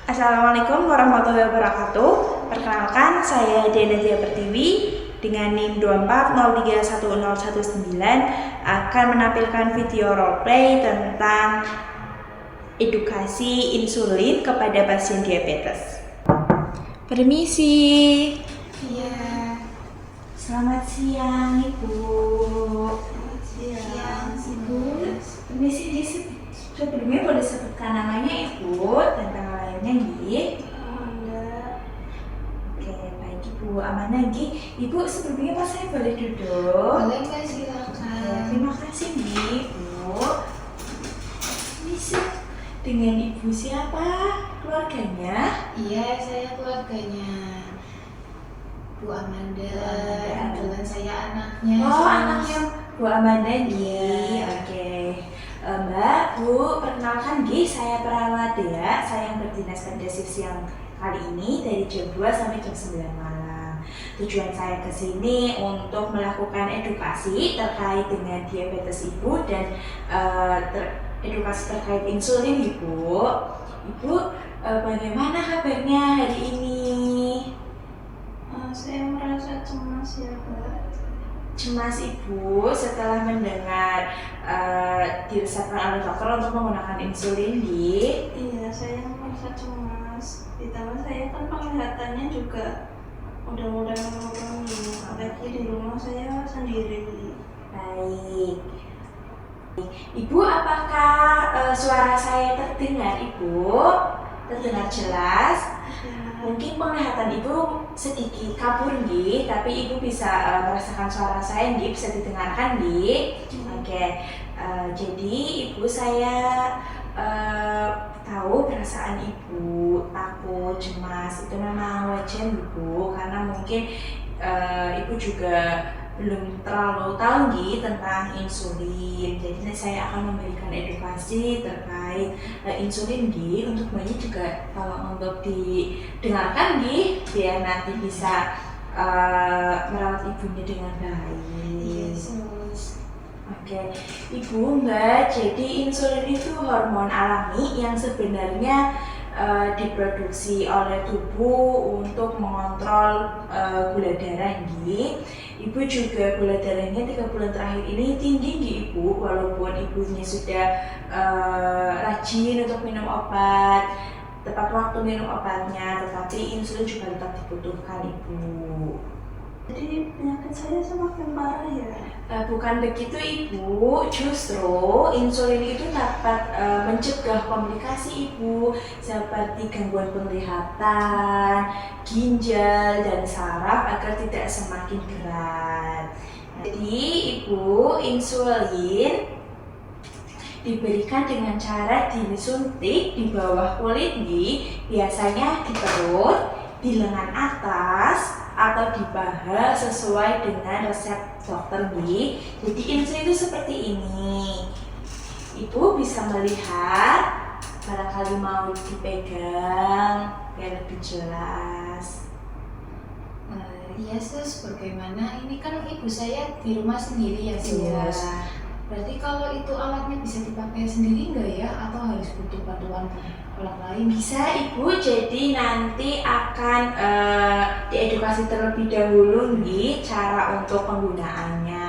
Assalamualaikum warahmatullahi wabarakatuh. Perkenalkan, saya Dena Tia Pertiwi dengan NIM 240311019 akan menampilkan video roleplay tentang edukasi insulin kepada pasien diabetes. Permisi. Iya. Selamat siang, Ibu. Selamat siang, Ibu. Permisi, sebelumnya boleh sebutkan namanya Ibu dan tanggal lahirnya, Nggih? Enggak. Oke, baik Ibu. Amanah, Nggih. Ibu sebelumnya Pak saya boleh duduk? Boleh Kak, Ya, silakan. terima kasih, Nggih, Ibu. Permisi. Dengan Ibu siapa? Keluarganya? Iya, saya keluarganya Bu Amanda. Kebetulan saya anaknya. Oh, anaknya Bu Amanda, Nggih. Iya. Oke. Mbak, Bu, perkenalkan Nggih, saya perawat ya. Saya yang berdinas pada shift siang kali ini dari jam 2 sampai jam 9 malam. Tujuan saya ke sini untuk melakukan edukasi terkait dengan diabetes Ibu dan edukasi terkait insulin Ibu. Ibu, bagaimana kabarnya hari ini? Saya merasa cemas ya Kak. Cemas Ibu setelah mendengar diresepkan oleh dokter untuk menggunakan insulin, Di. Iya, saya merasa cemas. Ditambah saya kan penglihatannya juga udah mulai menurun. Apalagi di rumah saya sendiri. Baik. Ibu, apakah suara saya terdengar, Ibu? Terdengar jelas? Mungkin penglihatan Ibu sedikit kabur, Di, tapi Ibu bisa merasakan suara saya, Di, bisa didengarkan, Di. Oke, jadi Ibu, saya tahu perasaan Ibu takut, cemas, itu memang wajar Ibu, karena mungkin Ibu juga belum terlalu tahu Gi tentang insulin. Jadi saya akan memberikan edukasi terkait insulin Gi. Untuk Mbaknya juga tolong untuk didengarkan Gi, biar nanti bisa merawat ibunya dengan baik. Yesus. Oke, Ibu, Mbak, jadi insulin itu hormon alami yang sebenarnya diproduksi oleh tubuh untuk mengontrol gula darah, Nggih. Ibu juga gula darahnya 3 bulan terakhir ini tinggi, Nggih, Ibu, walaupun ibunya sudah rajin untuk minum obat, tepat waktu minum obatnya, tetapi insulin juga tetap dibutuhkan, Ibu. Jadi penyakit saya semakin parah ya? Bukan begitu Ibu, justru insulin itu dapat mencegah komplikasi Ibu seperti gangguan penglihatan, ginjal, dan saraf agar tidak semakin berat. Jadi Ibu, insulin diberikan dengan cara disuntik di bawah kulit, biasanya di perut, di lengan atas, atau di paha sesuai dengan resep dokter, Bi. Jadi insulin itu seperti ini. Ibu bisa melihat, barangkali mau dipegang biar lebih jelas. Iya sus, bagaimana? Ini kan ibu saya di rumah sendiri ya sus. Iya. Berarti kalau itu alatnya bisa dipakai sendiri nggak ya? Atau harus butuh bantuan orang lain? Bisa Ibu, jadi nanti akan diedukasi terlebih dahulu nih cara untuk penggunaannya.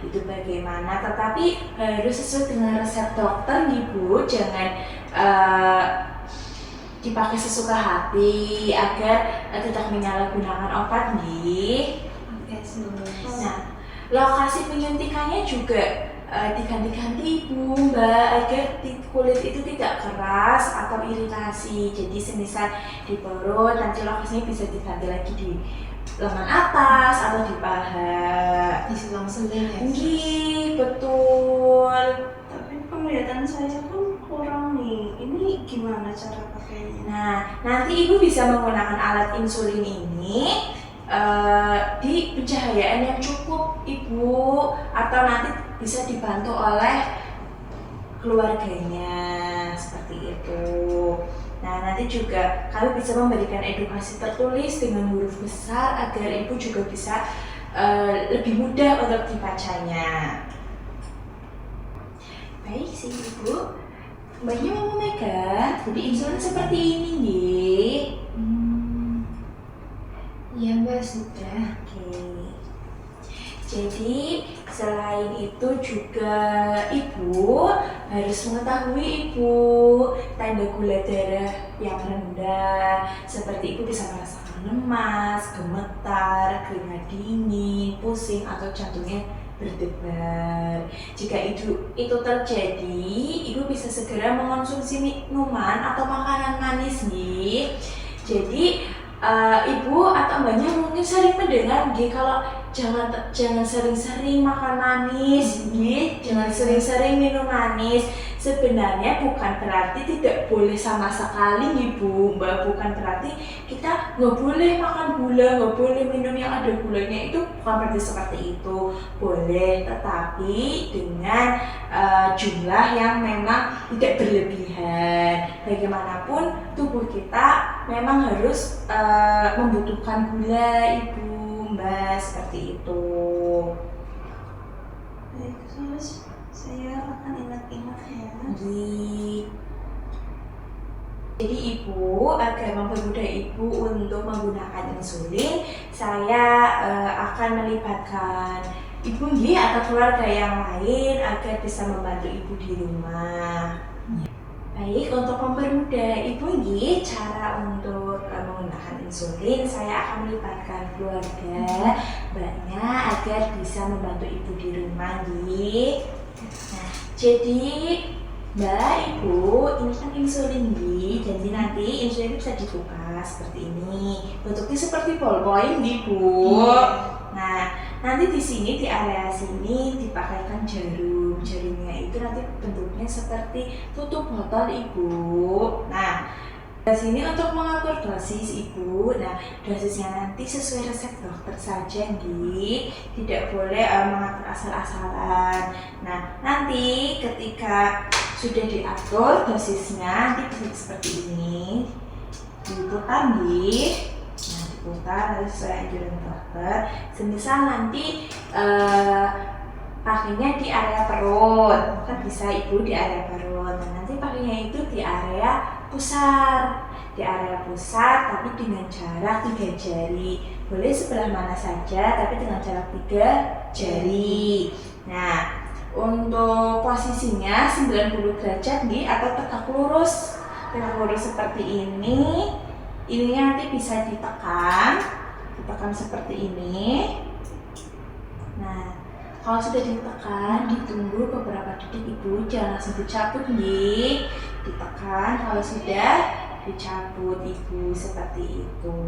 Itu bagaimana, tetapi harus sesuai dengan resep dokter nih Bu, jangan dipakai sesuka hati agar tidak menyalahgunakan obat nih. Oke sus. Nah, lokasi penyuntikannya juga diganti-ganti Ibu, Mbak, agar kulit itu tidak keras atau iritasi. Jadi semisal di perut, nanti lokasinya bisa diganti lagi di lengan atas atau di paha. Diselang-seling ya sus. Nggih, betul. Tapi penglihatan saya kan kurang nih. Ini gimana cara pakainya? Nah, nanti Ibu bisa menggunakan alat insulin ini di pencahayaan yang cukup Ibu, atau nanti bisa dibantu oleh keluarganya seperti itu. Nah, nanti juga kami bisa memberikan edukasi tertulis dengan huruf besar agar Ibu juga bisa lebih mudah untuk dibacanya. Baik sih Ibu. Mbaknya mau memegang, jadi insulin seperti ini nggih. Iya Mbak, sudah. Oke. Jadi selain itu juga Ibu harus mengetahui Ibu tanda gula darah yang rendah, seperti Ibu bisa merasakan lemas, gemetar, keringat dingin, pusing atau jantungnya berdebar. Jika itu terjadi, Ibu bisa segera mengonsumsi minuman atau makanan manis nih. Jadi Ibu atau Mbaknya mungkin sering mendengar nggih kalau jangan sering-sering makan manis nggih, jangan sering-sering minum manis. Sebenarnya bukan berarti tidak boleh sama sekali Ibu, Mbak, bukan berarti kita nggak boleh makan gula, nggak boleh minum yang ada gulanya, itu bukan berarti seperti itu. Boleh, tetapi dengan jumlah yang memang tidak berlebihan. Bagaimanapun tubuh kita memang harus membutuhkan gula Ibu, Mbak, seperti itu. Baik, terus saya akan ingat-ingat ya. Jadi Ibu, agar mempermudah Ibu untuk menggunakan insulin, saya akan melibatkan Ibu nggih atau keluarga yang lain agar bisa membantu Ibu di rumah. Baik, untuk mempermudah Ibu nggih cara untuk menggunakan insulin, saya akan melibatkan keluarga Mbaknya agar bisa membantu Ibu di rumah nggih. Nah, jadi Mbak, Ibu, ini kan insulin nggih. Jadi nanti insulin bisa dibuka seperti ini. Bentuknya seperti ballpoint nggih, Bu. Nah, nanti di sini di area sini dipakaikan jarum. Jarumnya itu nanti bentuknya seperti tutup botol Ibu. Nah, di sini untuk mengatur dosis Ibu. Nah, dosisnya nanti sesuai resep dokter saja nggih. Tidak boleh mengatur asal-asalan. Nah, nanti ketika sudah diatur dosisnya nanti bisa seperti ini. Diputar nggih. Nah, diputar harus sesuai anjuran dokter. Semisal nanti pakainya di area perut, kan bisa Ibu di area perut. Nah, nanti pakainya itu di area pusar, tapi dengan jarak 3 jari. Boleh sebelah mana saja, tapi dengan jarak 3 jari. Nah, untuk posisinya 90 derajat nih, atau tegak lurus seperti ini. Ininya nanti bisa ditekan seperti ini. Nah, kalau sudah ditekan, ditunggu beberapa detik Ibu, jangan langsung dicabut nih. Ditekan, kalau sudah dicabut Ibu, seperti itu.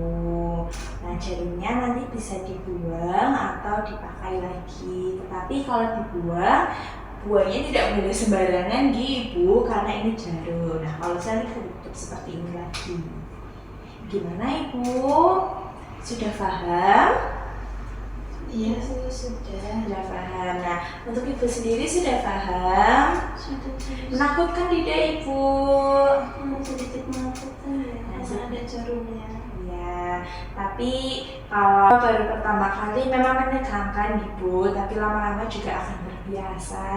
Nah, jarumnya nanti bisa dibuang atau dipakai lagi. Tetapi kalau dibuang, buangnya tidak boleh sembarangan Ibu, karena ini jarum. Nah, kalau saya tutup seperti ini lagi. Gimana Ibu? Sudah paham? Iya, sudah. Sudah paham. Nah, untuk Ibu sendiri sudah paham? Sudah. Menakutkan tidak Ibu? Sedikit menakutkan ya, karena ada jarumnya. Ya, tapi kalau baru pertama kali memang menegangkan Ibu, tapi lama-lama juga akan terbiasa.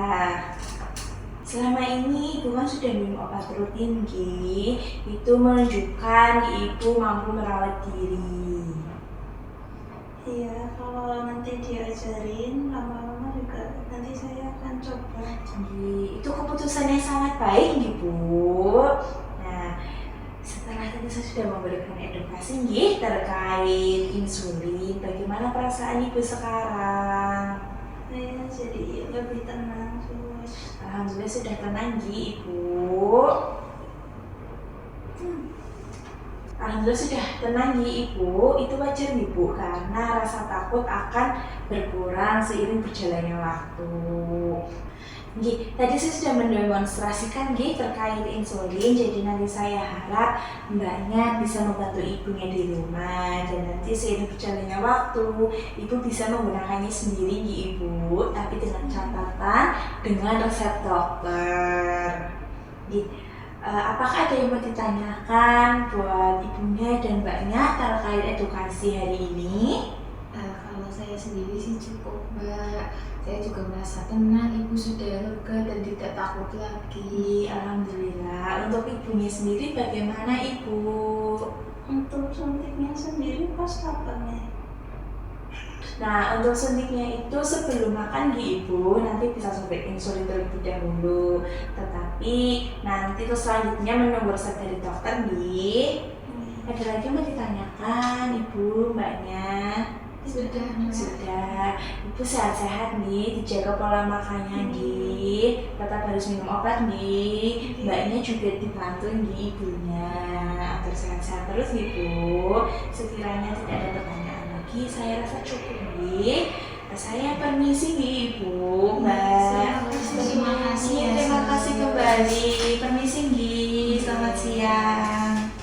Selama ini Ibu kan sudah minum obat rutin Gi, itu menunjukkan Ibu mampu merawat diri. Iya, kalau nanti diajarin lama-lama juga nanti saya akan coba. Itu keputusan yang sangat baik Ibu. Nah, setelah tadi saya sudah memberikan edukasi terkait insulin, bagaimana perasaan Ibu sekarang? Saya jadi lebih tenang terus. Alhamdulillah sudah tenang Ibu. Alhamdulillah sudah tenang Ibu. Itu wajar Ibu, karena rasa takut akan berkurang seiring berjalannya waktu. Tadi saya sudah mendemonstrasikan terkait insulin. Jadi nanti saya harap Mbaknya bisa membantu Ibunya di rumah, dan nanti seiring berjalannya waktu Ibu bisa menggunakannya sendiri Ibu, tapi dengan catatan dengan resep dokter. Apakah ada yang mau ditanyakan buat Ibunya dan Mbaknya terkait edukasi hari ini? Kalau saya sendiri sih cukup Mbak. Saya juga merasa tenang, ibu sudah lega dan tidak takut lagi. Alhamdulillah. Untuk ibunya sendiri bagaimana ibu? Untuk suntiknya sendiri pas kapan ya? Nah, untuk suntiknya itu sebelum makan ibu nanti bisa suntik insulin terlebih dahulu. Tetapi nanti terus selanjutnya menunggu resep dari dokter nih. Ada lagi yang mau ditanyakan ibu, mbaknya? Sudah, Mbak. Sudah. Ibu sehat-sehat nih, dijaga pola makannya nih, tetap harus minum obat nih. Mbaknya juga dibantu nih ibunya agar sehat-sehat terus nih Bu. Sekiranya tidak ada pertanyaan lagi, saya rasa cukup nih. Saya permisi nih Ibu, Mbak. Terima kasih ya, Terima kasih Sayang. kembali. Permisi nih. Selamat siang.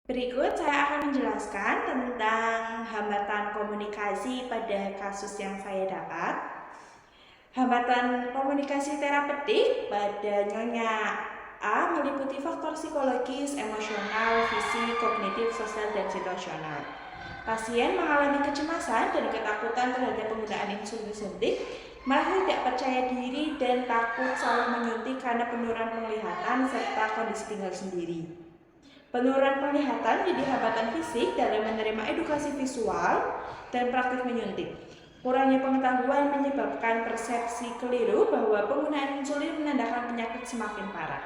Berikut saya akan menjelaskan tentang hambatan komunikasi pada kasus yang saya dapat. Hambatan komunikasi terapeutik pada Nyonya A meliputi faktor psikologis, emosional, fisik, kognitif, sosial, dan situasional. Pasien mengalami kecemasan dan ketakutan terhadap penggunaan insulin suntik, malah tidak percaya diri dan takut selalu menyuntik karena penurunan penglihatan serta kondisi tinggal sendiri. Penurunan penglihatan jadi hambatan fisik dalam menerima edukasi visual dan praktik menyuntik. Kurangnya pengetahuan menyebabkan persepsi keliru bahwa penggunaan insulin menandakan penyakit semakin parah.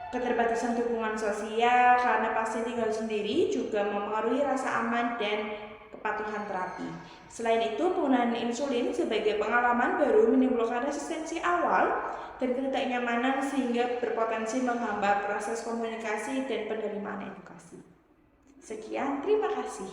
Keterbatasan dukungan sosial karena pasien tinggal sendiri juga mempengaruhi rasa aman dan kepatuhan terapi. Selain itu, penggunaan insulin sebagai pengalaman baru menimbulkan resistensi awal dan ketidaknyamanan sehingga berpotensi menghambat proses komunikasi dan penerimaan edukasi. Sekian, terima kasih.